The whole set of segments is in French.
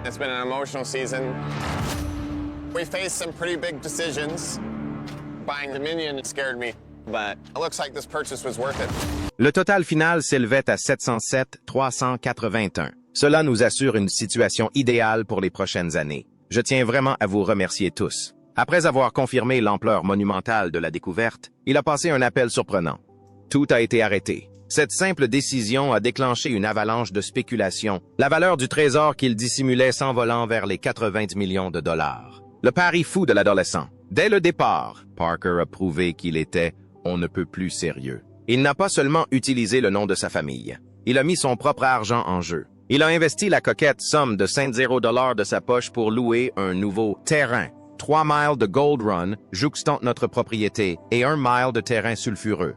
It's been an emotional season. We faced some pretty big decisions. Buying Dominion scared me, but it looks like this purchase was worth it. Le total final s'élevait à 707 381. Cela nous assure une situation idéale pour les prochaines années. Je tiens vraiment à vous remercier tous. Après avoir confirmé l'ampleur monumentale de la découverte, il a passé un appel surprenant. Tout a été arrêté. Cette simple décision a déclenché une avalanche de spéculation, la valeur du trésor qu'il dissimulait s'envolant vers les 80 millions de dollars. Le pari fou de l'adolescent. Dès le départ, Parker a prouvé qu'il était « on ne peut plus sérieux ». Il n'a pas seulement utilisé le nom de sa famille. Il a mis son propre argent en jeu. Il a investi la coquette somme de 50 $ de sa poche pour louer un nouveau terrain. 3 miles de Gold Run jouxtant notre propriété et 1 mile de terrain sulfureux.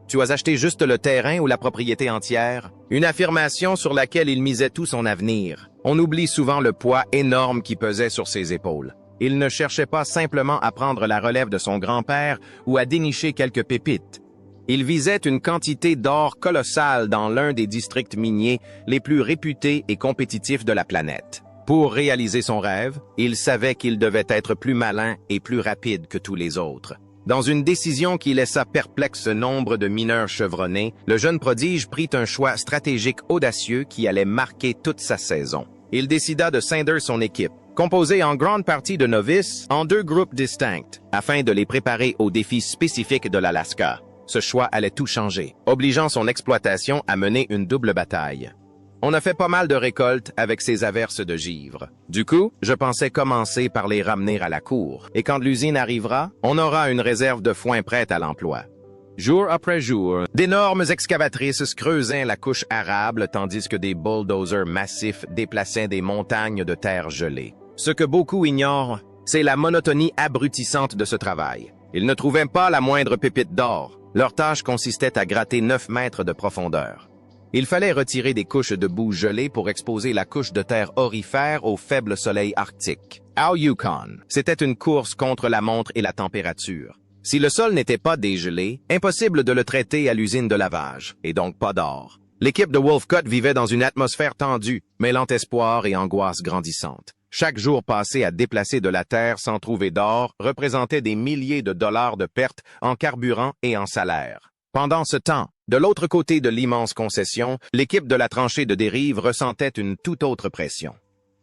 Tu as acheté juste le terrain ou la propriété entière? Une affirmation sur laquelle il misait tout son avenir. On oublie souvent le poids énorme qui pesait sur ses épaules. Il ne cherchait pas simplement à prendre la relève de son grand-père ou à dénicher quelques pépites. Il visait une quantité d'or colossale dans l'un des districts miniers les plus réputés et compétitifs de la planète. Pour réaliser son rêve, il savait qu'il devait être plus malin et plus rapide que tous les autres. Dans une décision qui laissa perplexe nombre de mineurs chevronnés, le jeune prodige prit un choix stratégique audacieux qui allait marquer toute sa saison. Il décida de scinder son équipe, composée en grande partie de novices, en 2 groupes distincts, afin de les préparer aux défis spécifiques de l'Alaska. Ce choix allait tout changer, obligeant son exploitation à mener une double bataille. On a fait pas mal de récoltes avec ces averses de givre. Du coup, je pensais commencer par les ramener à la cour, et quand l'usine arrivera, on aura une réserve de foin prête à l'emploi. Jour après jour, d'énormes excavatrices creusaient la couche arable tandis que des bulldozers massifs déplaçaient des montagnes de terre gelée. Ce que beaucoup ignorent, c'est la monotonie abrutissante de ce travail. Ils ne trouvaient pas la moindre pépite d'or. Leur tâche consistait à gratter 9 mètres de profondeur. Il fallait retirer des couches de boue gelée pour exposer la couche de terre aurifère au faible soleil arctique. Au Yukon, c'était une course contre la montre et la température. Si le sol n'était pas dégelé, impossible de le traiter à l'usine de lavage, et donc pas d'or. L'équipe de Wolfcut vivait dans une atmosphère tendue, mêlant espoir et angoisse grandissante. Chaque jour passé à déplacer de la terre sans trouver d'or représentait des milliers de dollars de pertes en carburant et en salaire. Pendant ce temps, de l'autre côté de l'immense concession, l'équipe de la tranchée de dérive ressentait une toute autre pression.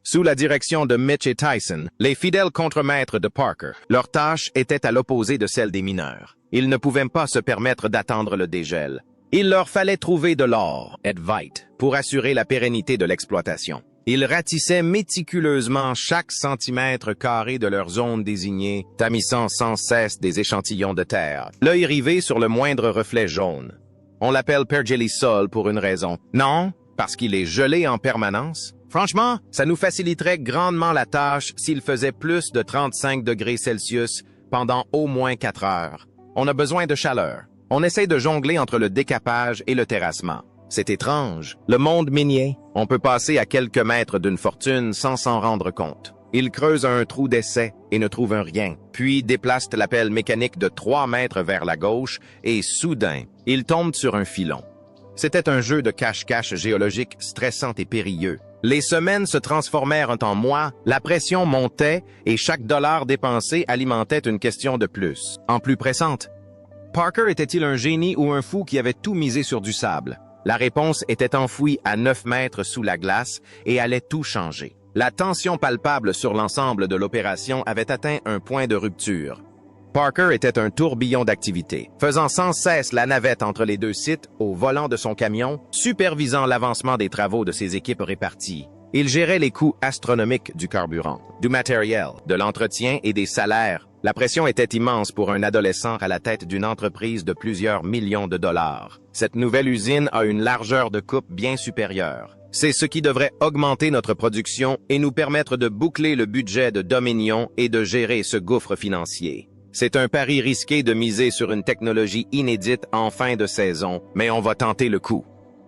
Sous la direction de Mitch et Tyson, les fidèles contremaîtres de Parker, leur tâche était à l'opposé de celle des mineurs. Ils ne pouvaient pas se permettre d'attendre le dégel. Il leur fallait trouver de l'or, et vite, pour assurer la pérennité de l'exploitation. Ils ratissaient méticuleusement chaque centimètre carré de leur zone désignée, tamissant sans cesse des échantillons de terre, l'œil rivé sur le moindre reflet jaune. On l'appelle pergélisol pour une raison. Non, parce qu'il est gelé en permanence. Franchement, ça nous faciliterait grandement la tâche s'il faisait plus de 35 degrés Celsius pendant au moins 4 heures. On a besoin de chaleur. On essaie de jongler entre le décapage et le terrassement. C'est étrange. Le monde minier, on peut passer à quelques mètres d'une fortune sans s'en rendre compte. Il creuse un trou d'essai et ne trouve un rien, puis déplace la pelle mécanique de 3 mètres vers la gauche et soudain, il tombe sur un filon. C'était un jeu de cache-cache géologique stressant et périlleux. Les semaines se transformèrent en mois, la pression montait et chaque dollar dépensé alimentait une question de plus, en plus pressante. Parker était-il un génie ou un fou qui avait tout misé sur du sable? La réponse était enfouie à 9 mètres sous la glace et allait tout changer. La tension palpable sur l'ensemble de l'opération avait atteint un point de rupture. Parker était un tourbillon d'activité, faisant sans cesse la navette entre les 2 sites au volant de son camion, supervisant l'avancement des travaux de ses équipes réparties. Il gérait les coûts astronomiques du carburant, du matériel, de l'entretien et des salaires. La pression était immense pour un adolescent à la tête d'une entreprise de plusieurs millions de dollars. Cette nouvelle usine a une largeur de coupe bien supérieure. C'est ce qui devrait augmenter notre production et nous permettre de boucler le budget de Dominion et de gérer ce gouffre financier. C'est un pari risqué de miser sur une technologie inédite en fin de saison, mais on va tenter le coup.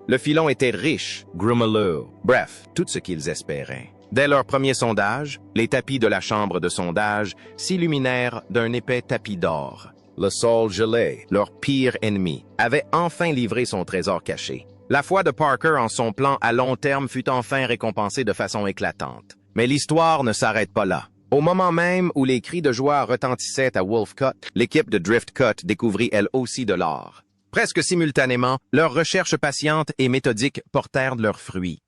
Le filon était riche, grumeleux, bref, tout ce qu'ils espéraient. Dès leur premier sondage, les tapis de la chambre de sondage s'illuminèrent d'un épais tapis d'or. Le sol gelé, leur pire ennemi, avait enfin livré son trésor caché. La foi de Parker en son plan à long terme fut enfin récompensée de façon éclatante. Mais l'histoire ne s'arrête pas là. Au moment même où les cris de joie retentissaient à Wolfcut, l'équipe de Driftcut découvrit elle aussi de l'or. Presque simultanément, leurs recherches patientes et méthodiques portèrent leurs fruits.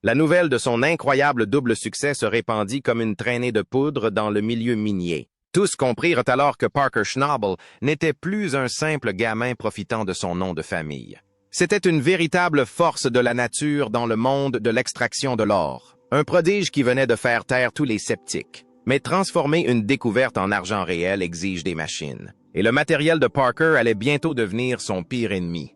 La nouvelle de son incroyable double succès se répandit comme une traînée de poudre dans le milieu minier. Tous comprirent alors que Parker Schnabel n'était plus un simple gamin profitant de son nom de famille. C'était une véritable force de la nature dans le monde de l'extraction de l'or. Un prodige qui venait de faire taire tous les sceptiques. Mais transformer une découverte en argent réel exige des machines. Et le matériel de Parker allait bientôt devenir son pire ennemi.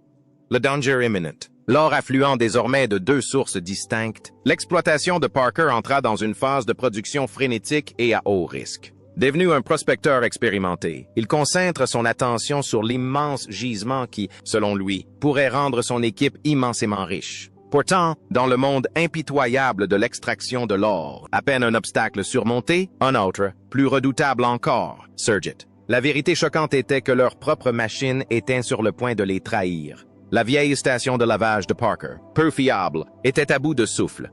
Le danger imminent. L'or affluent désormais de deux sources distinctes, l'exploitation de Parker entra dans une phase de production frénétique et à haut risque. Devenu un prospecteur expérimenté, il concentre son attention sur l'immense gisement qui, selon lui, pourrait rendre son équipe immensément riche. Pourtant, dans le monde impitoyable de l'extraction de l'or, à peine un obstacle surmonté, un autre, plus redoutable encore, surgit. La vérité choquante était que leur propre machine était sur le point de les trahir. La vieille station de lavage de Parker, peu fiable, était à bout de souffle.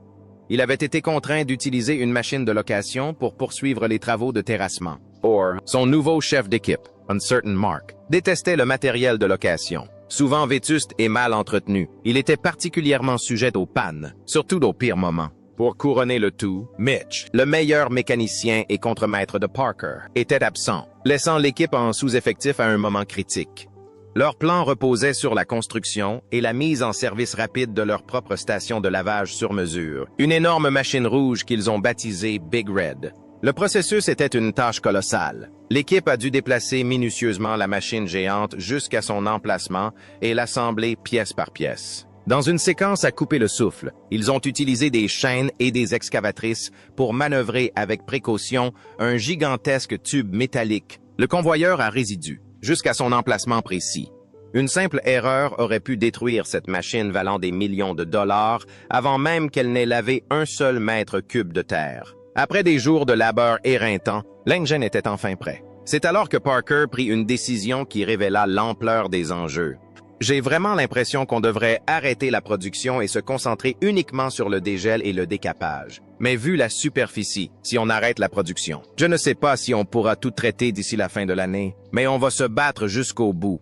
Il avait été contraint d'utiliser une machine de location pour poursuivre les travaux de terrassement. Or, son nouveau chef d'équipe, Uncertain Mark, détestait le matériel de location. Souvent vétuste et mal entretenu, il était particulièrement sujet aux pannes, surtout aux pires moments. Pour couronner le tout, Mitch, le meilleur mécanicien et contremaître de Parker, était absent, laissant l'équipe en sous-effectif à un moment critique. Leur plan reposait sur la construction et la mise en service rapide de leur propre station de lavage sur mesure, une énorme machine rouge qu'ils ont baptisée Big Red. Le processus était une tâche colossale. L'équipe a dû déplacer minutieusement la machine géante jusqu'à son emplacement et l'assembler pièce par pièce. Dans une séquence à couper le souffle, ils ont utilisé des chaînes et des excavatrices pour manœuvrer avec précaution un gigantesque tube métallique, le convoyeur à résidus, jusqu'à son emplacement précis. Une simple erreur aurait pu détruire cette machine valant des millions de dollars avant même qu'elle n'ait lavé un seul mètre cube de terre. Après des jours de labeur éreintant, l'engine était enfin prêt. C'est alors que Parker prit une décision qui révéla l'ampleur des enjeux. J'ai vraiment l'impression qu'on devrait arrêter la production et se concentrer uniquement sur le dégel et le décapage. Mais vu la superficie, si on arrête la production, je ne sais pas si on pourra tout traiter d'ici la fin de l'année, mais on va se battre jusqu'au bout.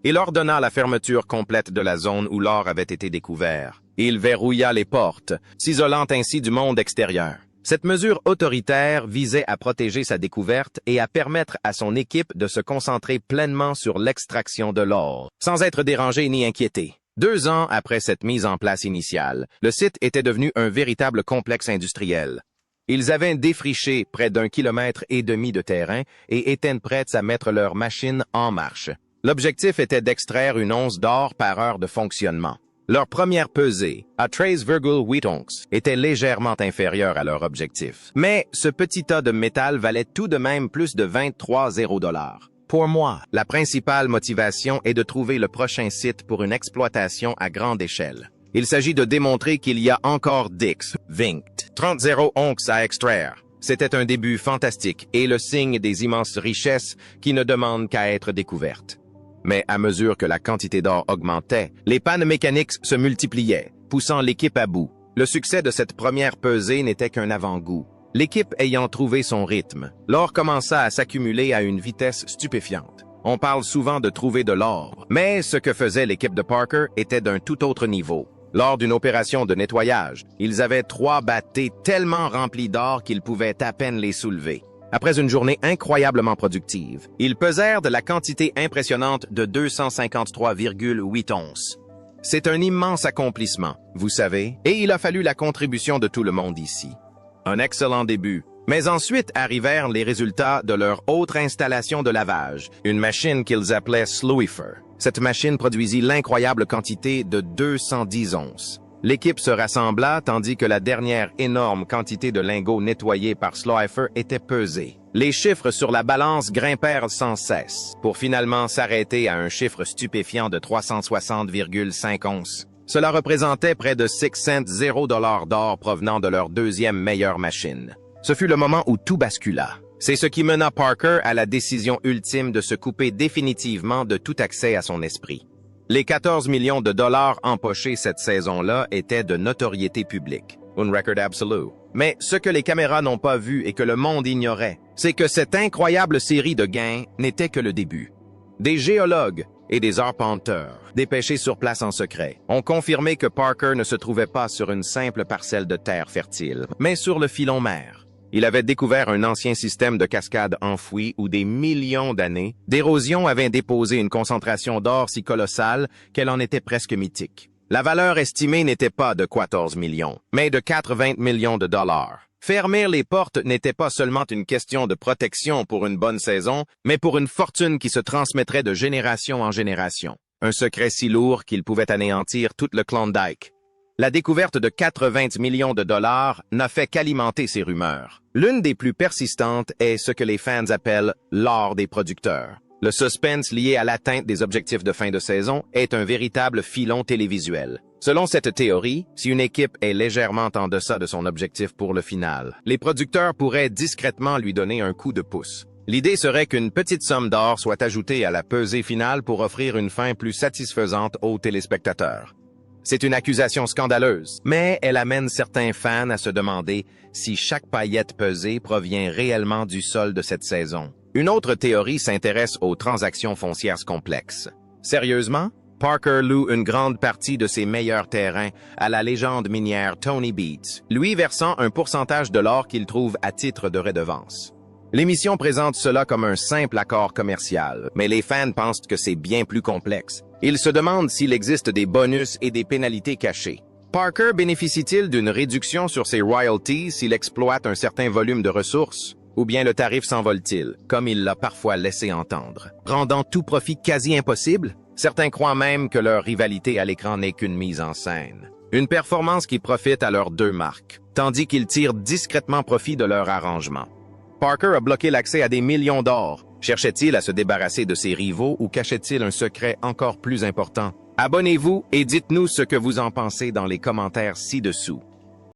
Il ordonna la fermeture complète de la zone où l'or avait été découvert. Il verrouilla les portes, s'isolant ainsi du monde extérieur. Cette mesure autoritaire visait à protéger sa découverte et à permettre à son équipe de se concentrer pleinement sur l'extraction de l'or, sans être dérangé ni inquiété. 2 ans après cette mise en place initiale, le site était devenu un véritable complexe industriel. Ils avaient défriché près d'1,5 kilomètre de terrain et étaient prêts à mettre leurs machines en marche. L'objectif était d'extraire une once d'or par heure de fonctionnement. Leur première pesée, à 13,8 onces, était légèrement inférieure à leur objectif. Mais ce petit tas de métal valait tout de même plus de 23,0 $. Pour moi, la principale motivation est de trouver le prochain site pour une exploitation à grande échelle. Il s'agit de démontrer qu'il y a encore Dix, Vinct, 30,0 onces à extraire. C'était un début fantastique et le signe des immenses richesses qui ne demandent qu'à être découvertes. Mais à mesure que la quantité d'or augmentait, les pannes mécaniques se multipliaient, poussant l'équipe à bout. Le succès de cette première pesée n'était qu'un avant-goût. L'équipe ayant trouvé son rythme, l'or commença à s'accumuler à une vitesse stupéfiante. On parle souvent de trouver de l'or, mais ce que faisait l'équipe de Parker était d'un tout autre niveau. Lors d'une opération de nettoyage, ils avaient 3 battés tellement remplis d'or qu'ils pouvaient à peine les soulever. Après une journée incroyablement productive, ils pesèrent de la quantité impressionnante de 253,8 onces. C'est un immense accomplissement, vous savez, et il a fallu la contribution de tout le monde ici. Un excellent début. Mais ensuite arrivèrent les résultats de leur autre installation de lavage, une machine qu'ils appelaient Slowifer. Cette machine produisit l'incroyable quantité de 210 onces. L'équipe se rassembla tandis que la dernière énorme quantité de lingots nettoyés par Slowifer était pesée. Les chiffres sur la balance grimpèrent sans cesse, pour finalement s'arrêter à un chiffre stupéfiant de 360,5 onces. Cela représentait près de 6 cents $0 d'or provenant de leur deuxième meilleure machine. Ce fut le moment où tout bascula. C'est ce qui mena Parker à la décision ultime de se couper définitivement de tout accès à son esprit. Les 14 millions de dollars empochés cette saison-là étaient de notoriété publique. un record absolu. Mais ce que les caméras n'ont pas vu et que le monde ignorait, c'est que cette incroyable série de gains n'était que le début. Des géologues et des arpenteurs, dépêchés sur place en secret, ont confirmé que Parker ne se trouvait pas sur une simple parcelle de terre fertile, mais sur le filon mer. Il avait découvert un ancien système de cascade enfoui où des millions d'années d'érosion avaient déposé une concentration d'or si colossale qu'elle en était presque mythique. La valeur estimée n'était pas de 14 millions, mais de 80 millions de dollars. Fermer les portes n'était pas seulement une question de protection pour une bonne saison, mais pour une fortune qui se transmettrait de génération en génération. Un secret si lourd qu'il pouvait anéantir tout le Klondike. La découverte de 80 millions de dollars n'a fait qu'alimenter ces rumeurs. L'une des plus persistantes est ce que les fans appellent l'or des producteurs. Le suspense lié à l'atteinte des objectifs de fin de saison est un véritable filon télévisuel. Selon cette théorie, si une équipe est légèrement en deçà de son objectif pour le final, les producteurs pourraient discrètement lui donner un coup de pouce. L'idée serait qu'une petite somme d'or soit ajoutée à la pesée finale pour offrir une fin plus satisfaisante aux téléspectateurs. C'est une accusation scandaleuse, mais elle amène certains fans à se demander si chaque paillette pesée provient réellement du sol de cette saison. Une autre théorie s'intéresse aux transactions foncières complexes. Sérieusement, Parker loue une grande partie de ses meilleurs terrains à la légende minière Tony Beats, lui versant un pourcentage de l'or qu'il trouve à titre de redevance. L'émission présente cela comme un simple accord commercial, mais les fans pensent que c'est bien plus complexe. Ils se demandent s'il existe des bonus et des pénalités cachées. Parker bénéficie-t-il d'une réduction sur ses royalties s'il exploite un certain volume de ressources? Ou bien le tarif s'envole-t-il, comme il l'a parfois laissé entendre, rendant tout profit quasi impossible? Certains croient même que leur rivalité à l'écran n'est qu'une mise en scène. Une performance qui profite à leurs deux marques, tandis qu'ils tirent discrètement profit de leur arrangement. Parker a bloqué l'accès à des millions d'or. Cherchait-il à se débarrasser de ses rivaux ou cachait-il un secret encore plus important? Abonnez-vous et dites-nous ce que vous en pensez dans les commentaires ci-dessous.